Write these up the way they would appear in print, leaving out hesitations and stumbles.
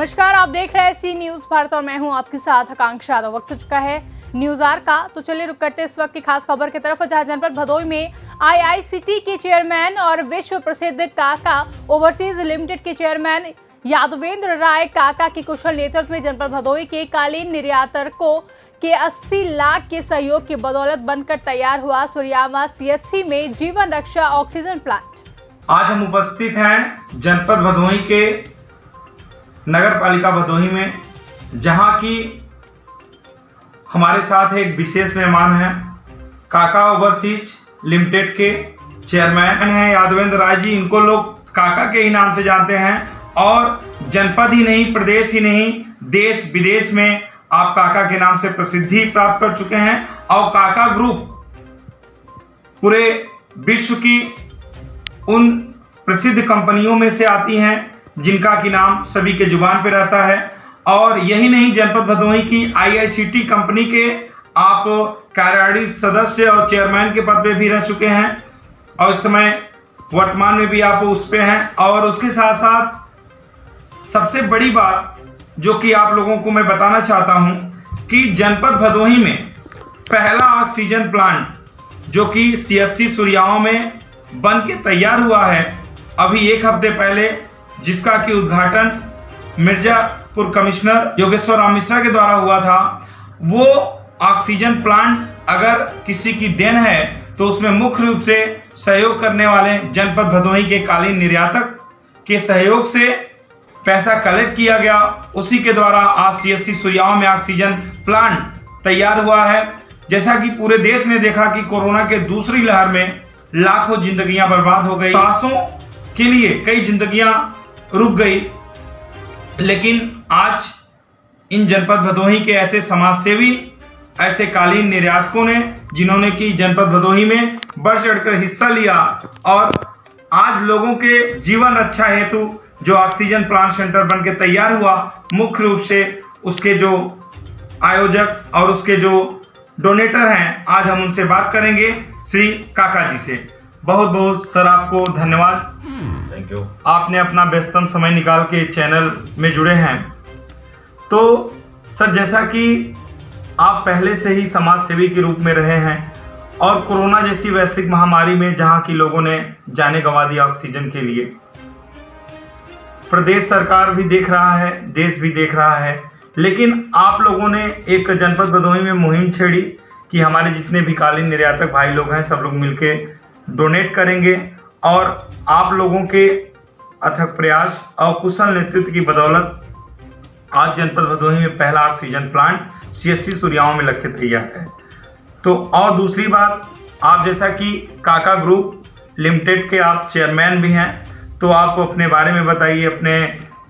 नमस्कार, आप देख रहे हैं सी न्यूज भारत और मैं हूं आपके साथ आकांक्षा यादव। वक्त हो चुका है न्यूज आर का, तो चलिए रुक करते इस वक्त की खास खबर की तरफ, जहां जनपद भदोई में आईआईसीटी के चेयरमैन और विश्व प्रसिद्ध काका ओवरसीज लिमिटेड के चेयरमैन यादवेंद्र राय काका के कुशल नेतृत्व में जनपद भदोई के कालीन निर्यातकों के 80 लाख के सहयोग की बदौलत बनकर तैयार हुआ सूर्यामा सीएचसी में जीवन रक्षा ऑक्सीजन प्लांट। आज हम उपस्थित हैं जनपद भदोई के नगर पालिका भदोई में, जहां की हमारे साथ एक विशेष मेहमान हैं। काका ओवरसीज लिमिटेड के चेयरमैन हैं यादवेंद्र राय जी। इनको लोग काका के ही नाम से जानते हैं और जनपद ही नहीं, प्रदेश ही नहीं, देश विदेश में आप काका के नाम से प्रसिद्धि प्राप्त कर चुके हैं। और काका ग्रुप पूरे विश्व की उन प्रसिद्ध कंपनियों में से आती हैं जिनका की नाम सभी के जुबान पे रहता है। और यही नहीं, जनपद भदोई की आईआईसीटी कंपनी के आप कार्यकारी सदस्य और चेयरमैन के पद पे भी रह चुके हैं और इस समय वर्तमान में भी आप उस पे हैं। और उसके साथ साथ सबसे बड़ी बात जो कि आप लोगों को मैं बताना चाहता हूं कि जनपद भदोई में पहला ऑक्सीजन प्लांट जो कि सीएचसी सूर्यामा में बन के तैयार हुआ है अभी एक हफ्ते पहले, जिसका कि उद्घाटन मिर्जापुर कमिश्नर योगेश्वर राम मिश्रा के द्वारा हुआ था। वो ऑक्सीजन प्लांट अगर किसी की देन है तो उसमें मुख्य रूप से सहयोग करने वाले जनपद भदोई के कालीन निर्यातक के सहयोग से पैसा कलेक्ट किया गया। उसी के द्वारा आज सीएचसी सूर्यामा में ऑक्सीजन प्लांट तैयार हुआ है। जैसा कि पूरे देश ने देखा कि कोरोना के दूसरी लहर में लाखों जिंदगियां बर्बाद हो गई, सांसों के लिए कई जिंदगियां रुक गई, लेकिन आज इन जनपद भदोई के ऐसे समाजसेवी, ऐसे कालीन निर्यातकों ने जिन्होंने कि जनपद भदोई में बढ़ चढ़कर हिस्सा लिया और आज लोगों के जीवन रक्षा हेतु जो ऑक्सीजन प्लांट सेंटर बन के तैयार हुआ, मुख्य रूप से उसके जो आयोजक और उसके जो डोनेटर हैं, आज हम उनसे बात करेंगे श्री काका जी से। बहुत बहुत सर आपको धन्यवाद, थैंक यू। आपने अपना व्यस्तम समय निकाल के चैनल में जुड़े हैं। तो सर, जैसा कि आप पहले से ही समाज सेवी के रूप में रहे हैं और कोरोना जैसी वैश्विक महामारी में जहां की लोगों ने जाने गंवा दी ऑक्सीजन के लिए, प्रदेश सरकार भी देख रहा है, देश भी देख रहा है, लेकिन आप लोगों ने एक जनपद भदोई में मुहिम छेड़ी कि हमारे जितने भी कालीन निर्यातक भाई लोग हैं सब लोग मिलके डोनेट करेंगे। और आप लोगों के अथक प्रयास और कुशल नेतृत्व की बदौलत आज जनपद भदोई में पहला ऑक्सीजन प्लांट सीएचसी सूर्यामा में लग के तैयार है। तो और दूसरी बात, आप जैसा कि काका ग्रुप लिमिटेड के आप चेयरमैन भी हैं, तो आप अपने बारे में बताइए, अपने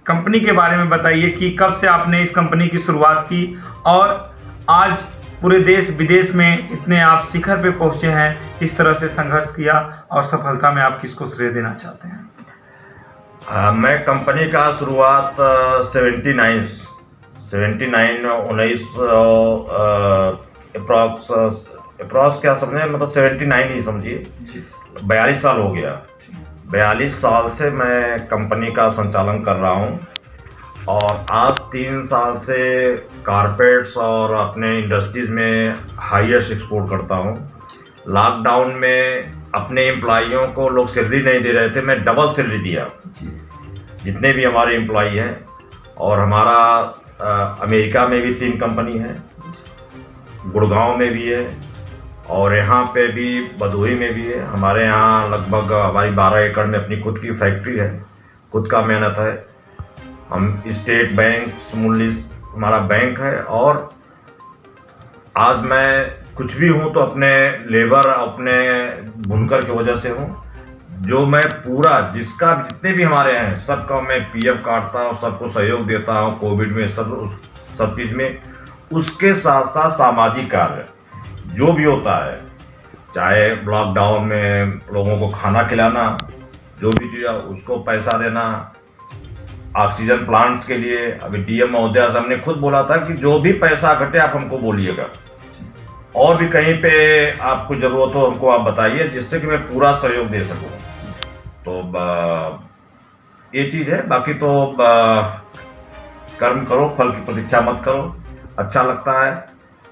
कंपनी के बारे में बताइए कि कब से आपने इस कंपनी की शुरुआत की और आज पूरे देश विदेश में इतने आप शिखर पे पहुंचे हैं, किस तरह से संघर्ष किया और सफलता में आप किसको श्रेय देना चाहते हैं? मैं कंपनी का शुरुआत 19 अप्रॉक्स क्या समझे, मतलब 79 ही समझिए, 42 साल हो गया। 42 साल से मैं कंपनी का संचालन कर रहा हूँ और आज 3 साल से कारपेट्स और अपने इंडस्ट्रीज में हाईएस्ट एक्सपोर्ट करता हूँ। लॉकडाउन में अपने एम्प्लॉइयों को लोग सैलरी नहीं दे रहे थे, मैं डबल सैलरी दिया जितने भी हमारे एम्प्लॉई हैं। और हमारा अमेरिका में भी 3 कंपनी है, गुड़गांव में भी है और यहाँ पे भी भदोई में भी है। हमारे यहाँ लगभग हमारी 12 एकड़ में अपनी खुद की फैक्ट्री है, खुद का मेहनत है। हम स्टेट बैंक स्मूली हमारा बैंक है और आज मैं कुछ भी हूँ तो अपने लेबर, अपने बुनकर की वजह से हूँ। जो मैं पूरा जिसका जितने भी हमारे हैं सबका मैं पीएफ काटता हूँ, सबको सहयोग देता हूँ कोविड में, सब चीज़ में। उसके साथ साथ सामाजिक कार्य जो भी होता है, चाहे लॉकडाउन में लोगों को खाना खिलाना, जो भी चीज़ उसको पैसा देना, ऑक्सीजन प्लांट्स के लिए अभी डीएम महोदय से हमने खुद बोला था कि जो भी पैसा घटे आप हमको बोलिएगा और भी कहीं पे आपको जरूरत हो हमको आप बताइए, जिससे कि मैं पूरा सहयोग दे सकूं। तो ये चीज़ है। बाकी तो कर्म करो, फल की प्रतीक्षा मत करो। अच्छा लगता है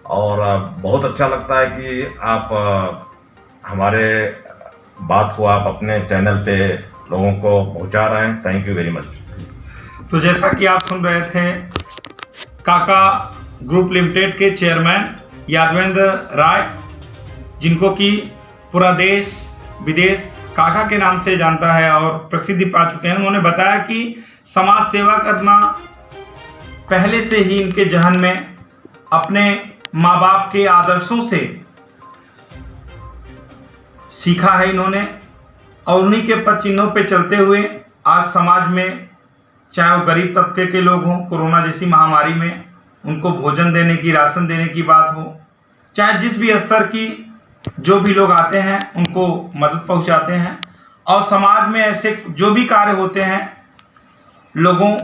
और बहुत अच्छा लगता है कि आप हमारे बात को आप अपने चैनल पे लोगों को पहुंचा रहे हैं। Thank you very much. तो जैसा कि आप सुन रहे थे, काका ग्रुप लिमिटेड के चेयरमैन यादवेंद्र राय, जिनको कि पूरा देश विदेश काका के नाम से जानता है और प्रसिद्धि पा चुके हैं, उन्होंने बताया कि समाज सेवा करना पहले से ही इनके जहन में अपने माँ बाप के आदर्शों से सीखा है इन्होंने, और उन्हीं के पद चिन्हों पे चलते हुए आज समाज में, चाहे वो गरीब तबके के लोग हों, कोरोना जैसी महामारी में उनको भोजन देने की, राशन देने की बात हो, चाहे जिस भी स्तर की जो भी लोग आते हैं उनको मदद पहुंचाते हैं, और समाज में ऐसे जो भी कार्य होते हैं लोगों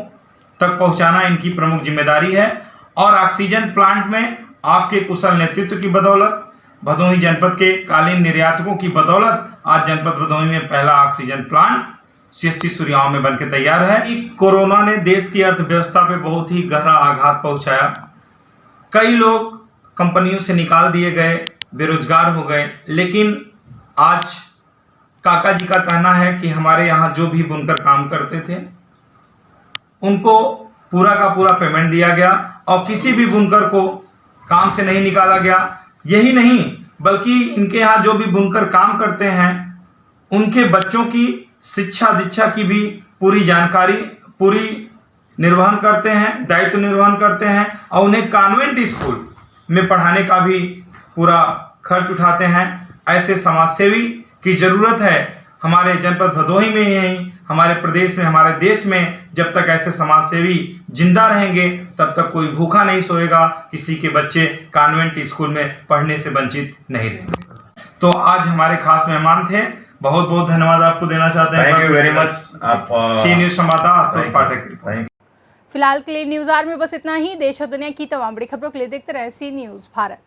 तक पहुंचाना इनकी प्रमुख जिम्मेदारी है। और ऑक्सीजन प्लांट में आपके कुशल नेतृत्व की बदौलत, भदोही जनपद के कालीन निर्यातकों की बदौलत आज जनपद भदोही में पहला ऑक्सीजन प्लांट CSC सुरियाओं में बनकर तैयार है। कोरोना ने देश की अर्थव्यवस्था पे बहुत ही गहरा आघात पहुंचाया। कई लोग कंपनियों से निकाल दिए गए, बेरोजगार हो गए, लेकिन आज काका जी का कहना है कि हमारे यहाँ जो भी बुनकर काम करते थे उनको पूरा का पूरा पेमेंट दिया गया और किसी भी बुनकर को काम से नहीं निकाला गया। यही नहीं बल्कि इनके यहाँ जो भी बुनकर काम करते हैं उनके बच्चों की शिक्षा दीक्षा की भी पूरी जानकारी, पूरी निर्वहन करते हैं, दायित्व निर्वहन करते हैं, और उन्हें कॉन्वेंट स्कूल में पढ़ाने का भी पूरा खर्च उठाते हैं। ऐसे समाजसेवी की जरूरत है हमारे जनपद भदोही में ही, हमारे प्रदेश में, हमारे देश में। जब तक ऐसे समाजसेवी जिंदा रहेंगे तब तक कोई भूखा नहीं सोएगा, किसी के बच्चे कॉन्वेंट स्कूल में पढ़ने से वंचित नहीं रहेंगे। तो आज हमारे खास मेहमान थे, बहुत बहुत धन्यवाद आपको देना चाहते हैं। Thank you very much. आप सी न्यूज संवाददाता आशुतोष पाठक। फिलहाल के लिए न्यूज आवर में बस इतना ही। देश और दुनिया की तमाम बड़ी खबरों के लिए देखते रहे सी न्यूज भारत।